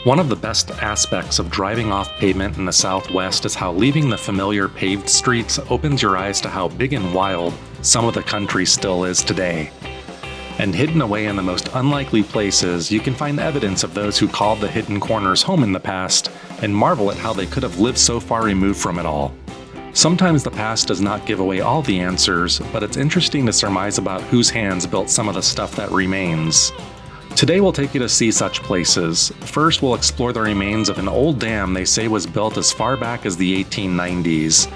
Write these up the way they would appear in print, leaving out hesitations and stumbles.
One of the best aspects of driving off pavement in the Southwest is how leaving the familiar paved streets opens your eyes to how big and wild some of the country still is today. And hidden away in the most unlikely places, you can find evidence of those who called the hidden corners home in the past and marvel at how they could have lived so far removed from it all. Sometimes the past does not give away all the answers, but it's interesting to surmise about whose hands built some of the stuff that remains. Today we'll take you to see such places. First, we'll explore the remains of an old dam they say was built as far back as the 1890s.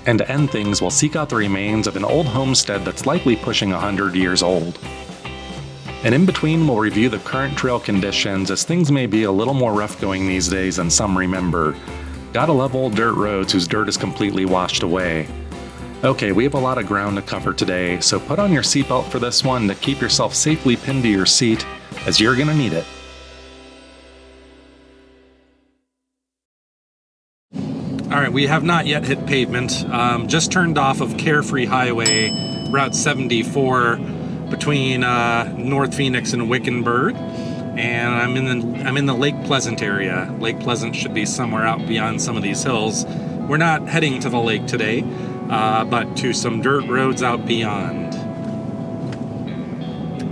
And to end things, we'll seek out the remains of an old homestead that's likely pushing 100 years old. And in between, we'll review the current trail conditions, as things may be a little more rough going these days than some remember. Gotta love old dirt roads whose dirt is completely washed away. Okay, we have a lot of ground to cover today, so put on your seatbelt for this one to keep yourself safely pinned to your seat, as you're gonna need it. Alright, we have not yet hit pavement. Just turned off of Carefree Highway, Route 74, between North Phoenix and Wickenburg. And I'm in the Lake Pleasant area. Lake Pleasant should be somewhere out beyond some of these hills. We're not heading to the lake today, but to some dirt roads out beyond.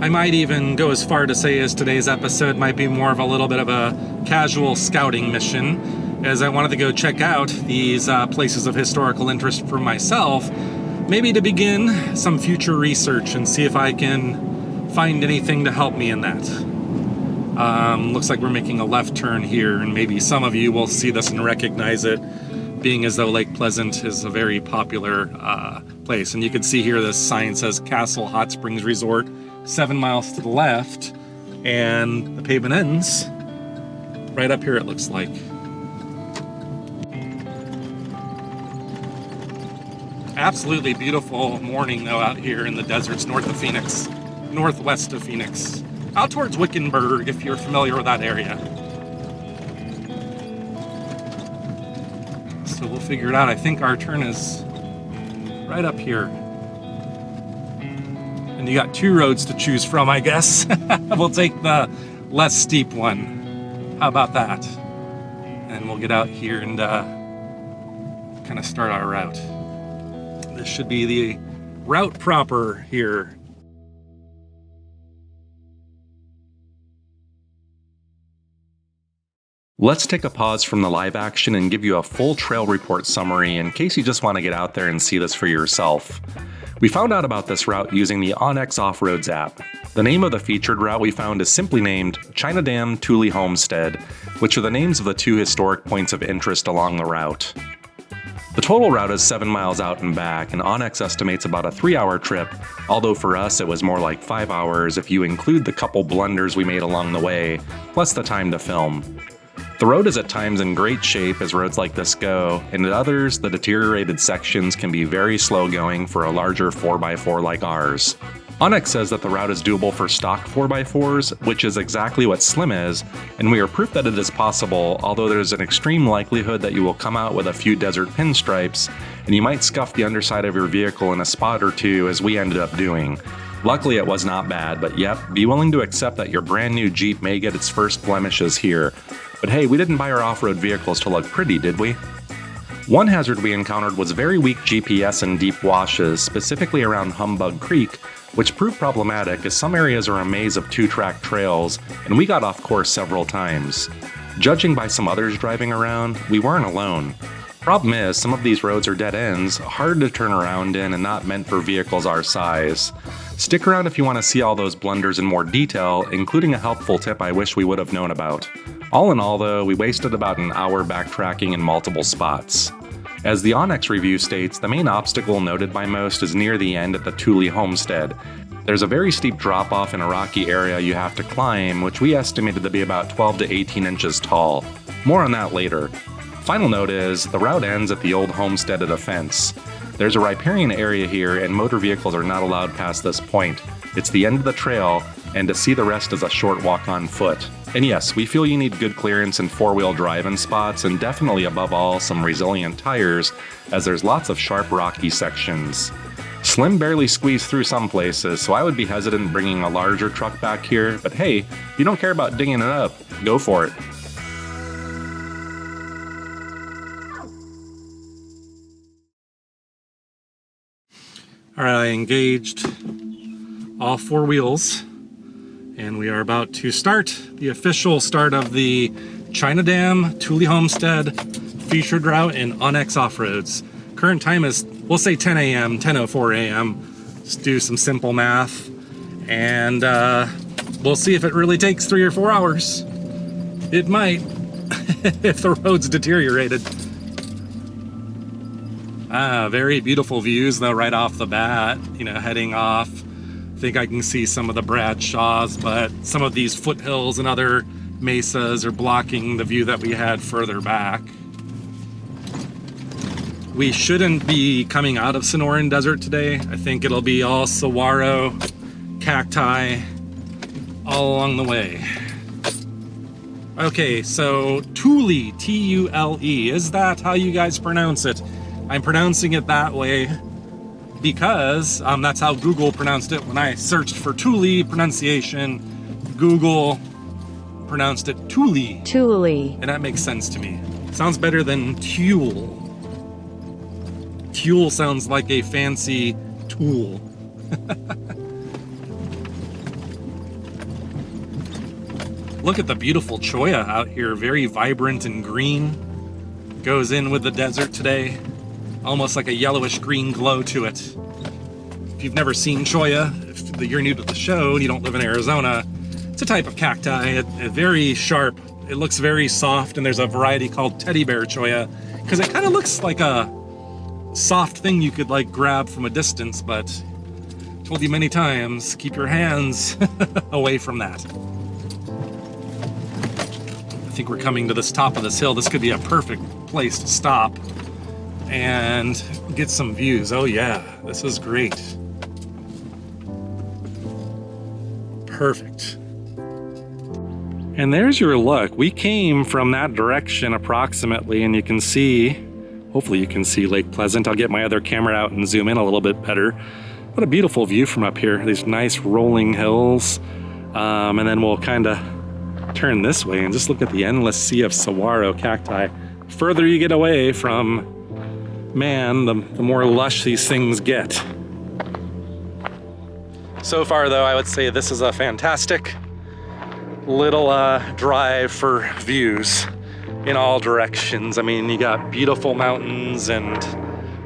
I might even go as far to say as today's episode might be more of a little bit of a casual scouting mission, as I wanted to go check out these places of historical interest for myself, maybe to begin some future research and see if I can find anything to help me in that. Looks like we're making a left turn here, and maybe some of you will see this and recognize it, being as though Lake Pleasant is a very popular place. And you can see here this sign says Castle Hot Springs Resort, 7 miles to the left, and the pavement ends right up here, it looks like. Absolutely beautiful morning though out here in the deserts north of Phoenix, northwest of Phoenix. Out towards Wickenburg, if you're familiar with that area. So we'll figure it out. I think our turn is right up here. And you got two roads to choose from, I guess. We'll take the less steep one. How about that? And we'll get out here and kind of start our route. This should be the route proper here. Let's take a pause from the live action and give you a full trail report summary in case you just want to get out there and see this for yourself. We found out about this route using the onX Offroads app. The name of the featured route we found is simply named China Dam Tuli Homestead, which are the names of the two historic points of interest along the route. The total route is 7 miles out and back, and onX estimates about a 3-hour trip, although for us it was more like 5 hours if you include the couple blunders we made along the way, plus the time to film. The road is at times in great shape as roads like this go, and at others, the deteriorated sections can be very slow going for a larger 4x4 like ours. onX says that the route is doable for stock 4x4s, which is exactly what Slim is, and we are proof that it is possible, although there's an extreme likelihood that you will come out with a few desert pinstripes, and you might scuff the underside of your vehicle in a spot or two, as we ended up doing. Luckily it was not bad, but yep, be willing to accept that your brand new Jeep may get its first blemishes here. But hey, we didn't buy our off-road vehicles to look pretty, did we? One hazard we encountered was very weak GPS in deep washes, specifically around Humbug Creek, which proved problematic as some areas are a maze of 2-track trails, and we got off course several times. Judging by some others driving around, we weren't alone. Problem is, some of these roads are dead ends, hard to turn around in, and not meant for vehicles our size. Stick around if you want to see all those blunders in more detail, including a helpful tip I wish we would have known about. All in all though, we wasted about an hour backtracking in multiple spots. As the onX review states, the main obstacle noted by most is near the end at the Tuli Homestead. There's a very steep drop-off in a rocky area you have to climb, which we estimated to be about 12 to 18 inches tall. More on that later. Final note is, the route ends at the old homestead at a fence. There's a riparian area here and motor vehicles are not allowed past this point. It's the end of the trail, and to see the rest is a short walk on foot. And yes, we feel you need good clearance and 4-wheel drive in spots, and definitely above all some resilient tires, as there's lots of sharp rocky sections. Slim barely squeezed through some places, so I would be hesitant bringing a larger truck back here, but hey, if you don't care about digging it up, go for it. Alright, I engaged all four wheels, and we are about to start the official start of the China Dam Tuli Homestead featured route in Onyx Offroads. Current time is, we'll say 10 a.m., 10:04 a.m. Just do some simple math, and we'll see if it really takes 3 or 4 hours. It might, if the road's deteriorated. Very beautiful views though right off the bat, you know, heading off. I think I can see some of the Bradshaws, but some of these foothills and other mesas are blocking the view that we had further back. We shouldn't be coming out of Sonoran Desert today. I think it'll be all saguaro, cacti, all along the way. Okay, so Tule, T-U-L-E, is that how you guys pronounce it? I'm pronouncing it that way because that's how Google pronounced it when I searched for Tule pronunciation. Google pronounced it Tule. Tule. And that makes sense to me. Sounds better than Tule. Tule sounds like a fancy tool. Look at the beautiful cholla out here, very vibrant and green. Goes in with the desert today. Almost like a yellowish green glow to it. If you've never seen cholla, if you're new to the show and you don't live in Arizona, it's a type of cacti. It's very sharp. It looks very soft, and there's a variety called teddy bear cholla because it kind of looks like a soft thing you could like grab from a distance, but I told you many times, keep your hands away from that. I think we're coming to this top of this hill. This could be a perfect place to stop and get some views. Oh yeah, this is great. Perfect. And there's your look. We came from that direction approximately, and you can see, hopefully you can see Lake Pleasant. I'll get my other camera out and zoom in a little bit better. What a beautiful view from up here. These nice rolling hills. And then we'll kind of turn this way and just look at the endless sea of saguaro cacti. Further you get away from man, the more lush these things get. So far though, I would say this is a fantastic little drive for views in all directions. I mean, you got beautiful mountains and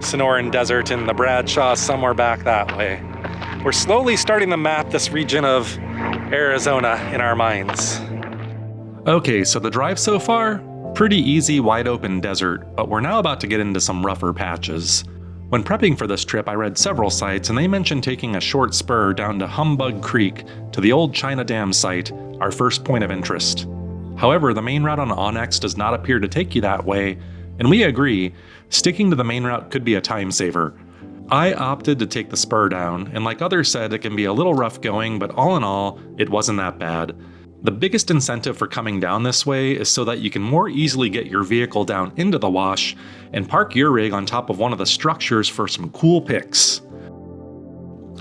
Sonoran Desert and the Bradshaw somewhere back that way. We're slowly starting to map this region of Arizona in our minds. Okay, so the drive so far, pretty easy, wide open desert, but we're now about to get into some rougher patches. When prepping for this trip, I read several sites and they mentioned taking a short spur down to Humbug Creek to the old China Dam site, our first point of interest. However, the main route on Onyx does not appear to take you that way, and we agree, sticking to the main route could be a time saver. I opted to take the spur down, and like others said, it can be a little rough going, but all in all, it wasn't that bad. The biggest incentive for coming down this way is so that you can more easily get your vehicle down into the wash and park your rig on top of one of the structures for some cool pics.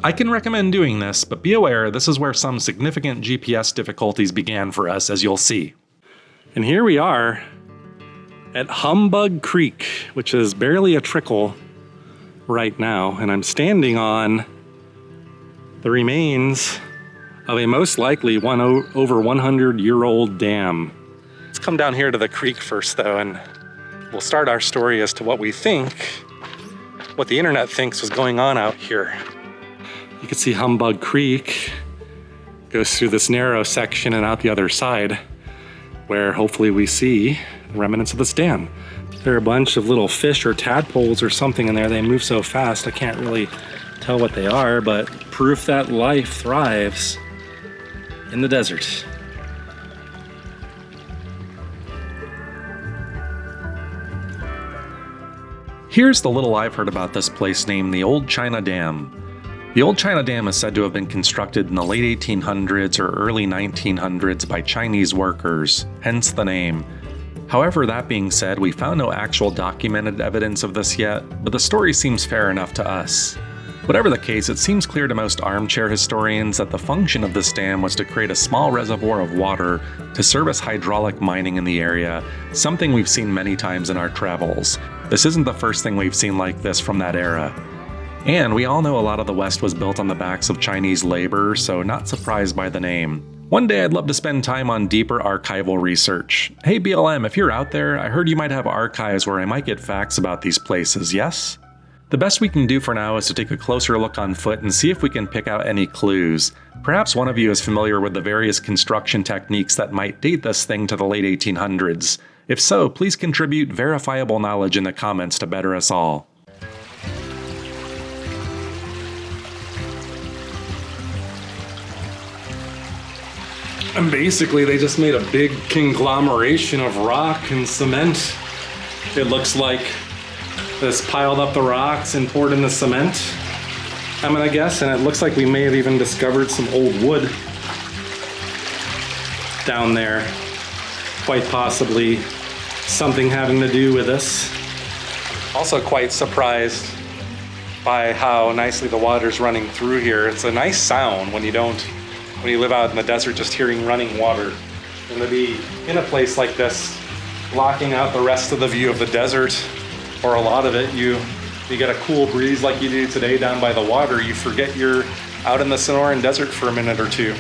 I can recommend doing this, but be aware this is where some significant GPS difficulties began for us, as you'll see. And here we are at Humbug Creek, which is barely a trickle right now, and I'm standing on the remains of a most likely over 100-year-old dam. Let's come down here to the creek first though, and we'll start our story as to what we think, what the internet thinks was going on out here. You can see Humbug Creek goes through this narrow section and out the other side, where hopefully we see the remnants of this dam. There are a bunch of little fish or tadpoles or something in there. They move so fast I can't really tell what they are, but proof that life thrives in the desert. Here's the little I've heard about this place named the Old China Dam. The Old China Dam is said to have been constructed in the late 1800s or early 1900s by Chinese workers, hence the name. However, that being said, we found no actual documented evidence of this yet, but the story seems fair enough to us. Whatever the case, it seems clear to most armchair historians that the function of this dam was to create a small reservoir of water to service hydraulic mining in the area, something we've seen many times in our travels. This isn't the first thing we've seen like this from that era. And we all know a lot of the West was built on the backs of Chinese labor, so not surprised by the name. One day I'd love to spend time on deeper archival research. Hey BLM, if you're out there, I heard you might have archives where I might get facts about these places, yes? The best we can do for now is to take a closer look on foot and see if we can pick out any clues. Perhaps one of you is familiar with the various construction techniques that might date this thing to the late 1800s. If so, please contribute verifiable knowledge in the comments to better us all. And basically, they just made a big conglomeration of rock and cement. It looks like this piled up the rocks and poured in the cement, I'm gonna guess, and it looks like we may have even discovered some old wood down there. Quite possibly something having to do with this. Also quite surprised by how nicely the water's running through here. It's a nice sound when you live out in the desert, just hearing running water. And to be in a place like this, blocking out the rest of the view of the desert, or a lot of it, you get a cool breeze like you do today down by the water, you forget you're out in the Sonoran Desert for a minute or two.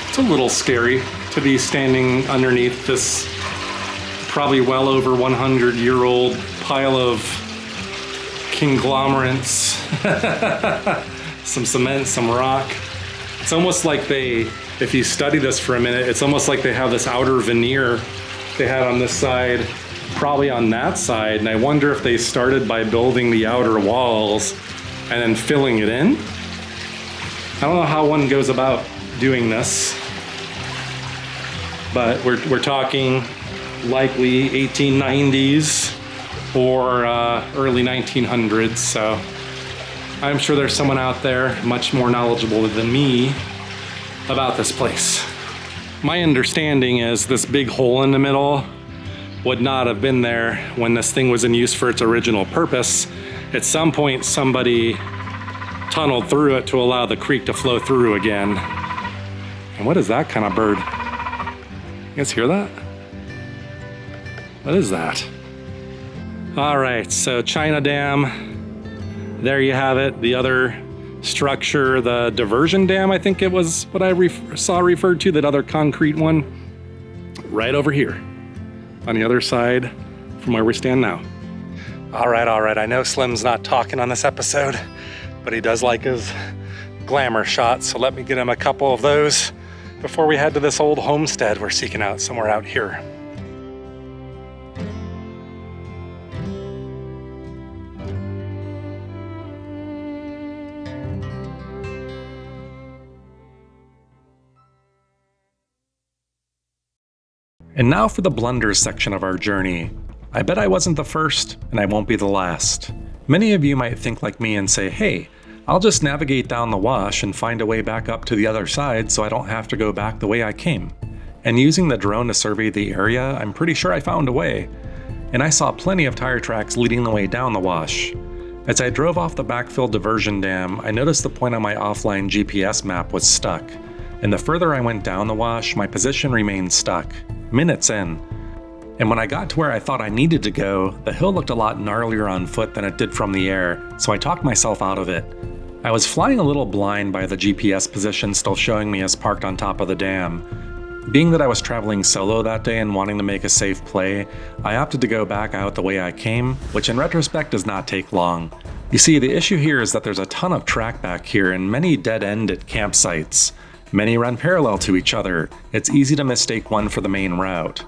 It's a little scary to be standing underneath this probably well over 100-year-old pile of conglomerates. Some cement, some rock. It's almost like if you study this for a minute, it's almost like they have this outer veneer they had on this side, probably on that side, and I wonder if they started by building the outer walls and then filling it in. I don't know how one goes about doing this, but we're talking likely 1890s or early 1900s, so I'm sure there's someone out there much more knowledgeable than me about this place. My understanding is this big hole in the middle would not have been there when this thing was in use for its original purpose. At some point, somebody tunneled through it to allow the creek to flow through again. And what is that kind of bird? You guys hear that? What is that? All right, so China Dam. There you have it. The other structure, the diversion dam, I think it was what I saw referred to, that other concrete one, right over here on the other side from where we stand now. All right, I know Slim's not talking on this episode, but he does like his glamour shots, so let me get him a couple of those before we head to this old homestead we're seeking out somewhere out here. And now for the blunders section of our journey. I bet I wasn't the first, and I won't be the last. Many of you might think like me and say, hey, I'll just navigate down the wash and find a way back up to the other side so I don't have to go back the way I came. And using the drone to survey the area, I'm pretty sure I found a way. And I saw plenty of tire tracks leading the way down the wash. As I drove off the backfill diversion dam, I noticed the point on my offline GPS map was stuck. And the further I went down the wash, my position remained stuck. Minutes in. And when I got to where I thought I needed to go, the hill looked a lot gnarlier on foot than it did from the air, so I talked myself out of it. I was flying a little blind by the GPS position still showing me as parked on top of the dam. Being that I was traveling solo that day and wanting to make a safe play, I opted to go back out the way I came, which in retrospect does not take long. You see, the issue here is that there's a ton of track back here and many dead-ended campsites. Many run parallel to each other. It's easy to mistake one for the main route.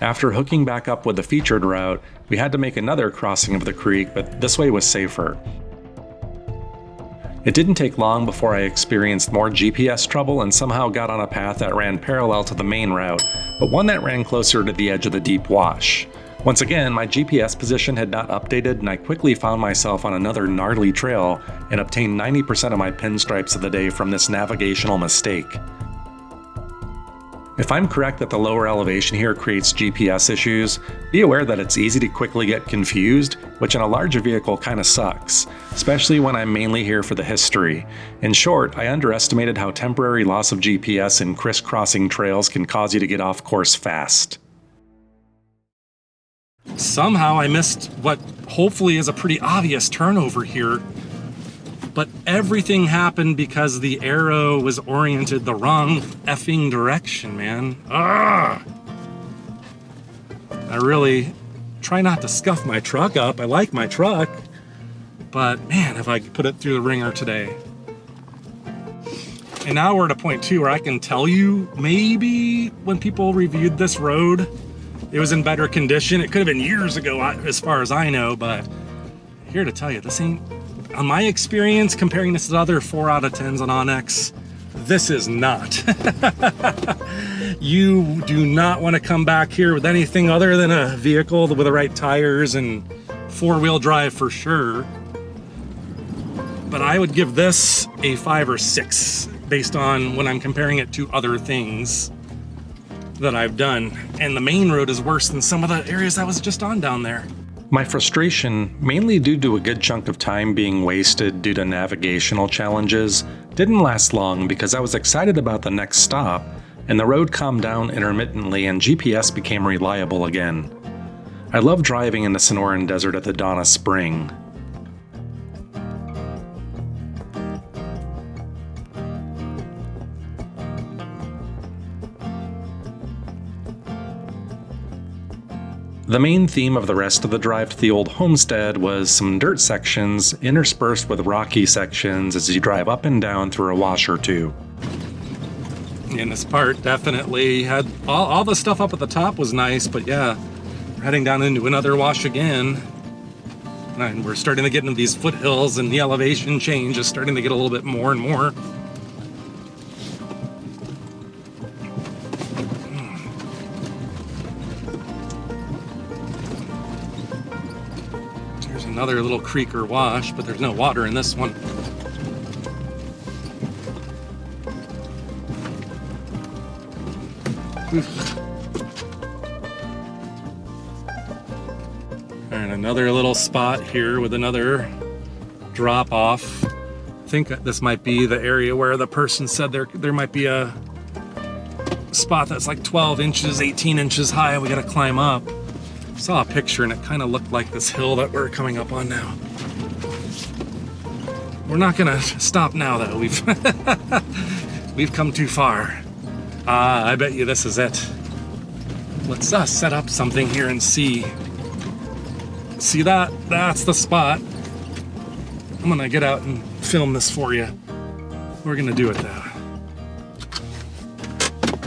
After hooking back up with the featured route, we had to make another crossing of the creek, but this way was safer. It didn't take long before I experienced more GPS trouble and somehow got on a path that ran parallel to the main route, but one that ran closer to the edge of the deep wash. Once again, my GPS position had not updated and I quickly found myself on another gnarly trail and obtained 90% of my pinstripes of the day from this navigational mistake. If I'm correct that the lower elevation here creates GPS issues, be aware that it's easy to quickly get confused which in a larger vehicle kind of sucks, especially when I'm mainly here for the history. In short, I underestimated how temporary loss of GPS and crisscrossing trails can cause you to get off course fast. Somehow I missed what hopefully is a pretty obvious turnover here, but everything happened because the arrow was oriented the wrong effing direction, man. Ah! I really try not to scuff my truck up. I like my truck, but man, if I put it through the ringer today. And now we're at a point too where I can tell you maybe when people reviewed this road, it was in better condition. It could have been years ago as far as I know, but here to tell you, this ain't, on my experience, comparing this to other 4 out of 10s on Onyx, this is not. You do not want to come back here with anything other than a vehicle with the right tires and 4-wheel drive for sure. But I would give this a 5 or 6 based on when I'm comparing it to other things that I've done. And the main road is worse than some of the areas I was just on down there. My frustration, mainly due to a good chunk of time being wasted due to navigational challenges, didn't last long because I was excited about the next stop, and the road calmed down intermittently and GPS became reliable again. I love driving in the Sonoran Desert at the dawn of spring. The main theme of the rest of the drive to the old homestead was some dirt sections interspersed with rocky sections as you drive up and down through a wash or two. And this part definitely had all the stuff up at the top was nice, but yeah, we're heading down into another wash again. And we're starting to get into these foothills and the elevation change is starting to get a little bit more and more. There's another little creek or wash, but there's no water in this one. And another little spot here with another drop off. I think this might be the area where the person said there might be a spot that's like 12 inches, 18 inches high. We gotta climb up. Saw a picture and it kind of looked like this hill that we're coming up on now. We're not gonna stop now though. We've come too far. I bet you this is it. Let's set up something here and see. See that? That's the spot. I'm gonna get out and film this for you. We're gonna do it though.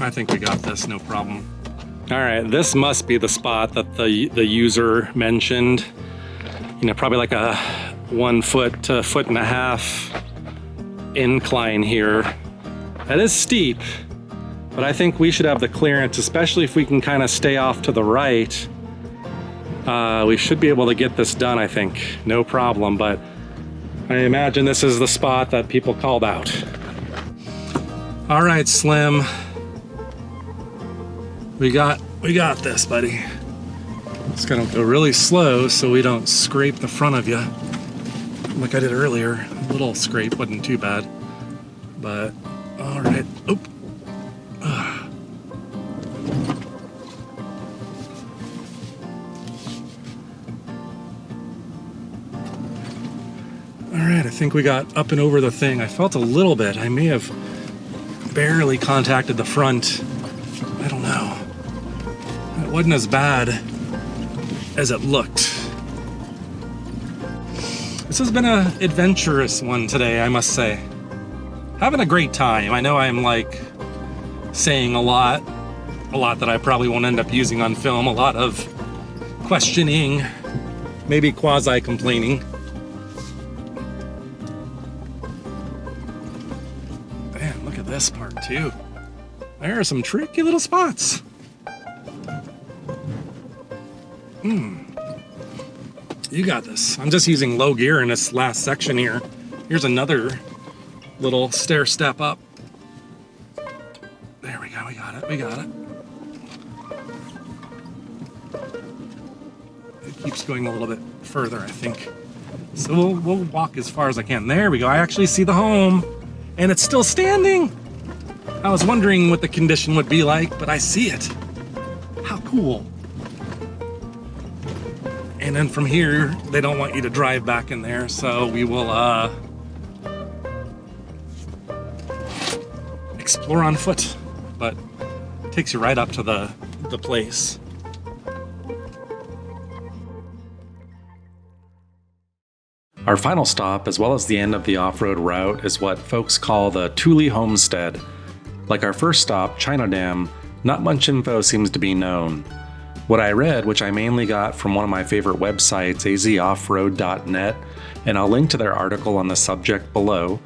I think we got this, no problem. All right, this must be the spot that the user mentioned. You know, probably like a 1 foot to 1.5 foot incline here. That is steep. But I think we should have the clearance, especially if we can kind of stay off to the right. We should be able to get this done, I think. No problem, but I imagine this is the spot that people called out. All right, Slim. We got this, buddy. Just gonna go really slow so we don't scrape the front of you. Like I did earlier. A little scrape wasn't too bad. But, all right. Oop. Alright, I think we got up and over the thing. I felt a little bit. I may have barely contacted the front. I don't know. It wasn't as bad as it looked. This has been an adventurous one today, I must say. Having a great time. I know I'm like saying a lot that I probably won't end up using on film, a lot of questioning, maybe quasi-complaining. Man, look at this part too. There are some tricky little spots. You got this. I'm just using low gear in this last section here. Here's another little stair step up. There we go, we got it. keeps going a little bit further, I think. So we'll walk as far as I can. There we go. I actually see the home, and it's still standing. I was wondering what the condition would be like, but I see it. How cool. And then from here, they don't want you to drive back in there, so we will explore on foot, but it takes you right up to the place. Our final stop, as well as the end of the off-road route, is what folks call the Tuli Homestead. Like our first stop, China Dam, not much info seems to be known. What I read, which I mainly got from one of my favorite websites, azoffroad.net, and I'll link to their article on the subject below,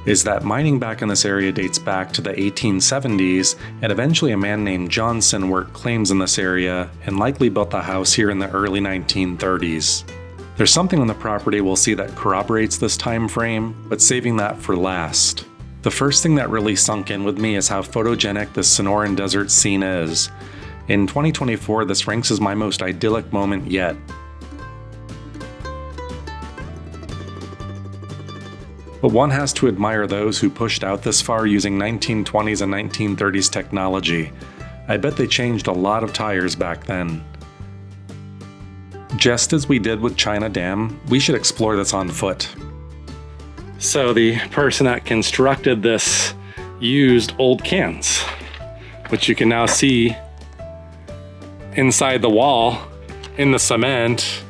is that mining back in this area dates back to the 1870s, and eventually a man named Johnson worked claims in this area and likely built a house here in the early 1930s. There's something on the property we'll see that corroborates this time frame, but saving that for last. The first thing that really sunk in with me is how photogenic this Sonoran desert scene is. In 2024, this ranks as my most idyllic moment yet. But one has to admire those who pushed out this far using 1920s and 1930s technology. I bet they changed a lot of tires back then. Just as we did with China Dam, we should explore this on foot. So the person that constructed this used old cans, which you can now see inside the wall in the cement,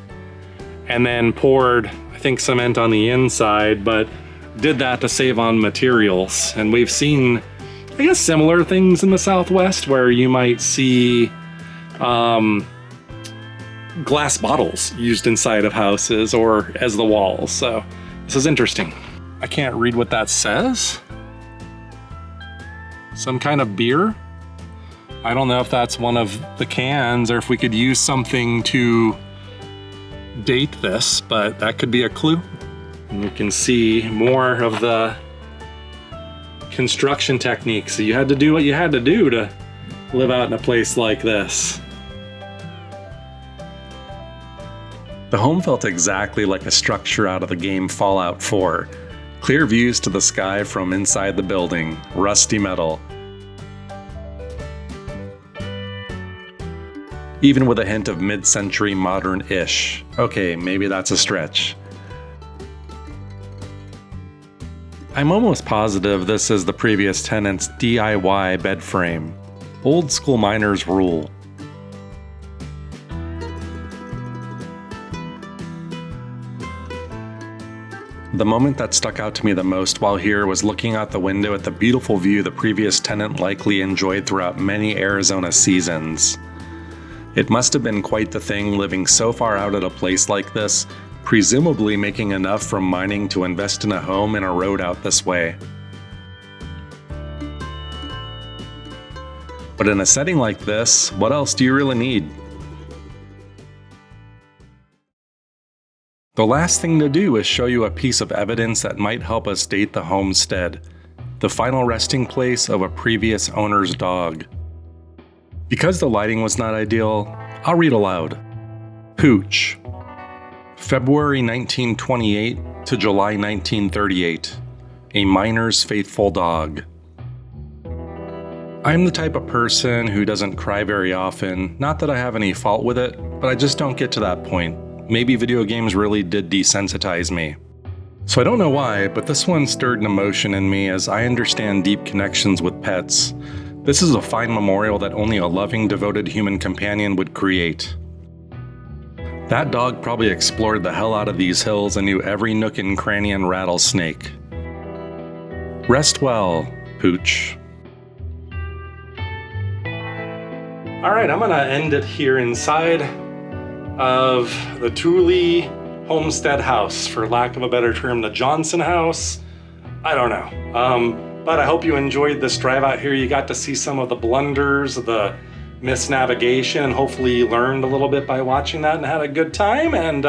and then poured, I think, cement on the inside, but did that to save on materials. And we've seen, I guess, similar things in the Southwest where you might see glass bottles used inside of houses or as the walls. So this is interesting. I can't read what that says. Some kind of beer. I don't know if that's one of the cans or if we could use something to date this, but that could be a clue. And you can see more of the construction techniques. So you had to do what you had to do to live out in a place like this. The home felt exactly like a structure out of the game Fallout 4. Clear views to the sky from inside the building, rusty metal. Even with a hint of mid-century modern-ish. Okay, maybe that's a stretch. I'm almost positive this is the previous tenant's DIY bed frame. Old school miners rule. The moment that stuck out to me the most while here was looking out the window at the beautiful view the previous tenant likely enjoyed throughout many Arizona seasons. It must have been quite the thing living so far out at a place like this, presumably making enough from mining to invest in a home and a road out this way. But in a setting like this, what else do you really need? The last thing to do is show you a piece of evidence that might help us date the homestead, the final resting place of a previous owner's dog. Because the lighting was not ideal, I'll read aloud. Pooch. February 1928 to July 1938. A miner's faithful dog. I'm the type of person who doesn't cry very often, not that I have any fault with it, but I just don't get to that point. Maybe video games really did desensitize me. So I don't know why, but this one stirred an emotion in me as I understand deep connections with pets. This is a fine memorial that only a loving, devoted human companion would create. That dog probably explored the hell out of these hills and knew every nook and cranny and rattlesnake. Rest well, Pooch. All right, I'm gonna end it here inside of the Tuli Homestead house, for lack of a better term, the Johnson house. I don't know. But I hope you enjoyed this drive out here. You got to see some of the blunders, the missed navigation, and hopefully you learned a little bit by watching that and had a good time. And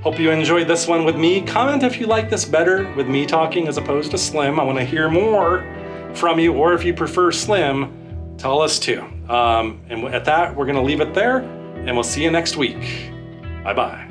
hope you enjoyed this one with me. Comment if you like this better with me talking as opposed to Slim. I want to hear more from you, or if you prefer Slim, tell us too. And at that, we're gonna leave it there, and we'll see you next week. Bye-bye.